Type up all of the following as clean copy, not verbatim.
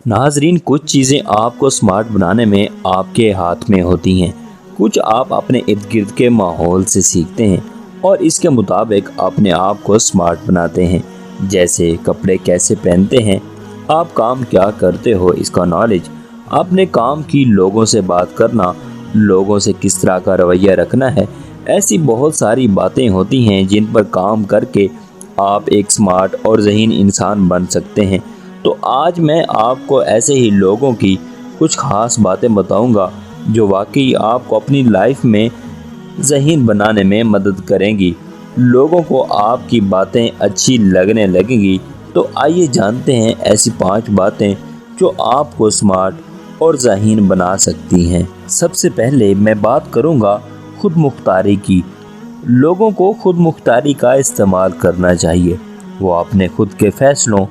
नाजरीन, कुछ चीज़ें आपको स्मार्ट बनाने में आपके हाथ में होती हैं। कुछ आप अपने इर्द गिर्द के माहौल से सीखते हैं और इसके मुताबिक अपने आप को स्मार्ट बनाते हैं। जैसे कपड़े कैसे पहनते हैं, आप काम क्या करते हो इसका नॉलेज, अपने काम की लोगों से बात करना, लोगों से किस तरह का रवैया रखना है। ऐसी बहुत सारी बातें होती हैं जिन पर काम करके आप एक स्मार्ट और ज़हीन इंसान बन सकते हैं। तो आज मैं आपको ऐसे ही लोगों की कुछ ख़ास बातें बताऊंगा जो वाकई आपको अपनी लाइफ में ज़हीन बनाने में मदद करेंगी। लोगों को आपकी बातें अच्छी लगने लगेंगी। तो आइए जानते हैं ऐसी 5 बातें जो आपको स्मार्ट और ज़हीन बना सकती हैं। सबसे पहले मैं बात करूंगा खुद मुख्तारी की। लोगों को खुद मुख्तारी का इस्तेमाल करना चाहिए। वो अपने खुद के फैसलों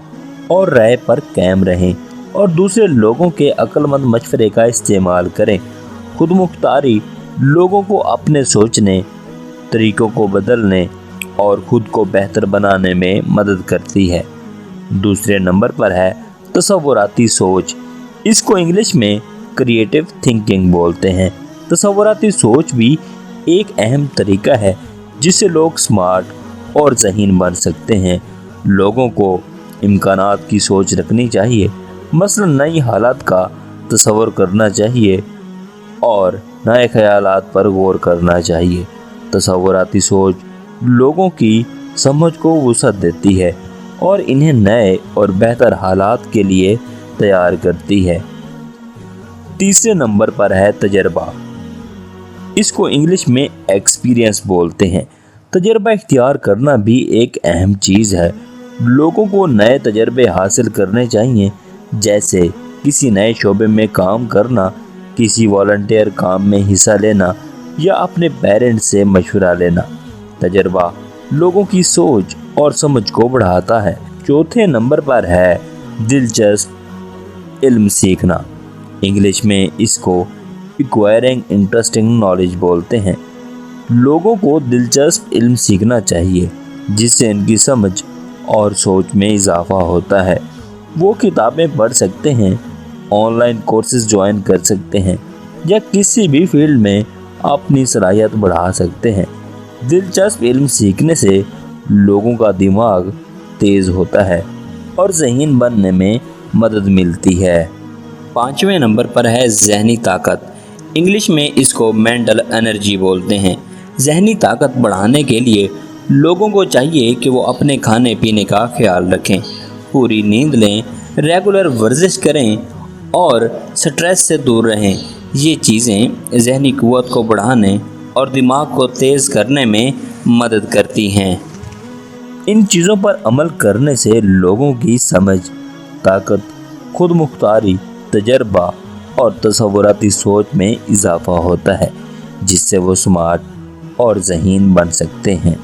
और राय पर कायम रहें और दूसरे लोगों के अक्लमंद मशवरे का इस्तेमाल करें। खुद मुख्तारी लोगों को अपने सोचने, तरीक़ों को बदलने और खुद को बेहतर बनाने में मदद करती है। दूसरे नंबर पर है तसव्वुराती सोच। इसको इंग्लिश में क्रिएटिव थिंकिंग बोलते हैं। तसव्वुराती सोच भी एक अहम तरीका है जिससे लोग स्मार्ट और ज़हीन बन सकते हैं। लोगों को इम्कानात की सोच रखनी चाहिए, मसलन नई हालात का तसव्वुर करना चाहिए और नए ख्यालात पर गौर करना चाहिए। तसव्वुराती सोच लोगों की समझ को वुसअत देती है और इन्हें नए और बेहतर हालात के लिए तैयार करती है। तीसरे नंबर पर है तजर्बा। इसको इंग्लिश में एक्सपीरियंस बोलते हैं। तजर्बा इख्तियार करना भी एक अहम चीज़ है। लोगों को नए तजर्बे हासिल करने चाहिए, जैसे किसी नए शोबे में काम करना, किसी वॉलंटियर काम में हिस्सा लेना या अपने पेरेंट्स से मशवरा लेना। तजर्बा लोगों की सोच और समझ को बढ़ाता है। चौथे नंबर पर है दिलचस्प इल्म सीखना। इंग्लिश में इसको एक्वायरिंग इंटरेस्टिंग नॉलेज बोलते हैं। लोगों को दिलचस्प इल्म सीखना चाहिए जिससे इनकी समझ और सोच में इजाफा होता है। वो किताबें पढ़ सकते हैं, ऑनलाइन कोर्सेज ज्वाइन कर सकते हैं या किसी भी फील्ड में अपनी सलाहियत बढ़ा सकते हैं। दिलचस्प इल्म सीखने से लोगों का दिमाग तेज़ होता है और ज़हीन बनने में मदद मिलती है। 5वें नंबर पर है ज़हनी ताकत। इंग्लिश में इसको मेंटल एनर्जी बोलते हैं। ज़हनी ताकत बढ़ाने के लिए लोगों को चाहिए कि वो अपने खाने पीने का ख्याल रखें, पूरी नींद लें, रेगुलर वर्जिश करें और स्ट्रेस से दूर रहें। ये चीज़ें ज़हनी क़ुव्वत को बढ़ाने और दिमाग को तेज़ करने में मदद करती हैं। इन चीज़ों पर अमल करने से लोगों की समझ, ताकत, खुद मुख्तारी, तजर्बा और तसव्वुराती सोच में इजाफा होता है जिससे वो स्मार्ट और ज़हीन बन सकते हैं।